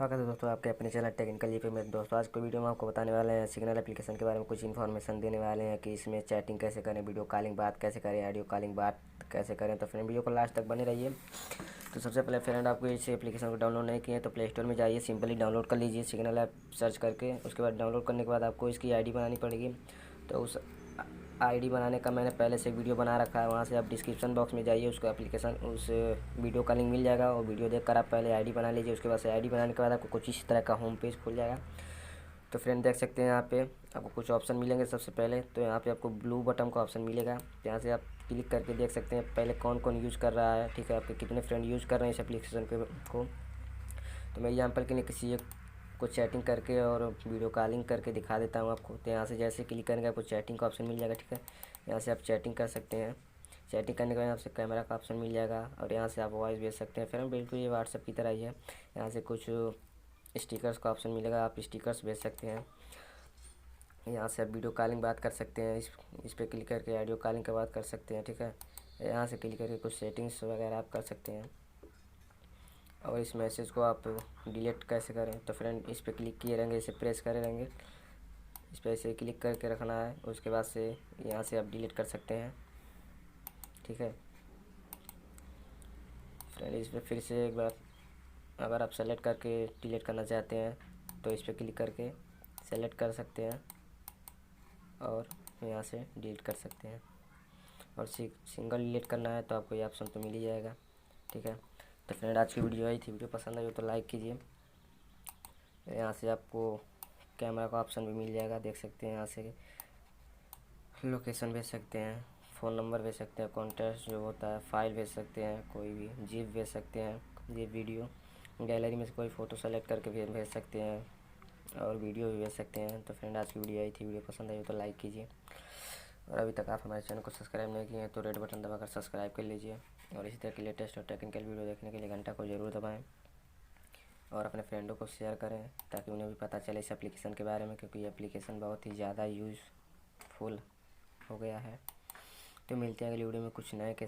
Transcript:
स्वागत है दोस्तों आपके अपने चैनल टेक्निकल पे। मेरे दोस्तों आज की वीडियो में आपको बताने वाले हैं सिग्नल एप्लीकेशन के बारे में कुछ इन्फॉर्मेशन देने वाले हैं कि इसमें चैटिंग कैसे करें, वीडियो कॉलिंग बात कैसे करें, ऑडियो कॉलिंग बात कैसे करें। तो फ्रेंड वीडियो को लास्ट तक बने रहिए। तो सबसे पहले फ्रेंड आपको इस एप्लीकेशन को डाउनलोड नहीं किए तो प्ले स्टोर में जाइए, सिंपली डाउनलोड कर लीजिए सिग्नल ऐप सर्च करके। उसके बाद डाउनलोड करने के बाद आपको इसकी आईडी बनानी पड़ेगी। तो उस आईडी बनाने का मैंने पहले से एक वीडियो बना रखा है, वहाँ से आप डिस्क्रिप्शन बॉक्स में जाइए, उसको एप्लीकेशन उस वीडियो का लिंक मिल जाएगा। और वीडियो देखकर आप पहले आईडी बना लीजिए। उसके बाद से आईडी बनाने के बाद आपको कुछ इस तरह का होम पेज खुल जाएगा। तो फ्रेंड देख सकते हैं यहाँ पे आपको कुछ ऑप्शन मिलेंगे। सबसे पहले तो यहाँ पे आपको ब्लू बटन का ऑप्शन मिलेगा, यहाँ से आप क्लिक करके देख सकते हैं पहले कौन कौन यूज़ कर रहा है, ठीक है, आपके कितने फ्रेंड यूज़ कर रहे हैं इस एप्लीकेशन को। तो मैं एग्जाम्पल के लिए किसी एक को चैटिंग करके और वीडियो कॉलिंग करके दिखा देता हूँ आपको। तो यहाँ से जैसे क्लिक करेंगे आपको चैटिंग का ऑप्शन मिल जाएगा, ठीक है। यहाँ से आप चैटिंग कर सकते हैं। चैटिंग करने के बाद यहाँ से कैमरा का ऑप्शन मिल जाएगा और यहाँ से आप वॉइस भेज सकते हैं। फिर बिल्कुल ये व्हाट्सएप की तरह ही है। यहाँ से कुछ स्टिकर्स का ऑप्शन मिलेगा, आप स्टिकर्स भेज सकते हैं। यहाँ से आप वीडियो कॉलिंग बात कर सकते हैं, इस पर क्लिक करके ऑडियो कॉलिंग का बात कर सकते हैं, ठीक है। यहाँ से क्लिक करके कुछ सेटिंग्स वगैरह आप कर सकते हैं। और इस मैसेज को आप डिलीट कैसे करें, तो फ्रेंड इस पर क्लिक किए रहेंगे, इसे प्रेस करे रहेंगे, इस पर ऐसे क्लिक करके रखना है। उसके बाद से यहाँ से आप डिलीट कर सकते हैं, ठीक है फ्रेंड। इस पर फिर से एक बार अगर आप सेलेक्ट करके डिलीट करना चाहते हैं तो इस पर क्लिक करके सेलेक्ट कर सकते हैं और यहाँ से डिलीट कर सकते हैं। और सिंगल डिलीट करना है तो आपको ये ऑप्शन तो मिल ही जाएगा, ठीक है। तो फ्रेंड आज की वीडियो आई थी, वीडियो पसंद आई हो तो लाइक कीजिए। यहाँ से आपको कैमरा का ऑप्शन भी मिल जाएगा, देख सकते हैं। यहाँ से लोकेशन भेज सकते हैं, फ़ोन नंबर भेज सकते हैं, कॉन्टैक्ट जो होता है, फाइल भेज सकते हैं, कोई भी जिप भेज सकते हैं, जिप वीडियो, गैलरी में से कोई फ़ोटो सेलेक्ट करके भेज सकते हैं और वीडियो भी भेज सकते हैं। तो फ्रेंड आज की वीडियो आई थी, वीडियो पसंद आई हो तो लाइक कीजिए। और अभी तक आप हमारे चैनल को सब्सक्राइब नहीं किए हैं तो रेड बटन दबाकर सब्सक्राइब कर लीजिए। और इसी तरह के लेटेस्ट और टेक्निकल वीडियो देखने के लिए घंटा को ज़रूर दबाएं और अपने फ्रेंडों को शेयर करें ताकि उन्हें भी पता चले इस एप्लीकेशन के बारे में, क्योंकि ये एप्लीकेशन बहुत ही ज़्यादा यूज़फुल हो गया है। तो मिलते हैं अगली वीडियो में कुछ नए के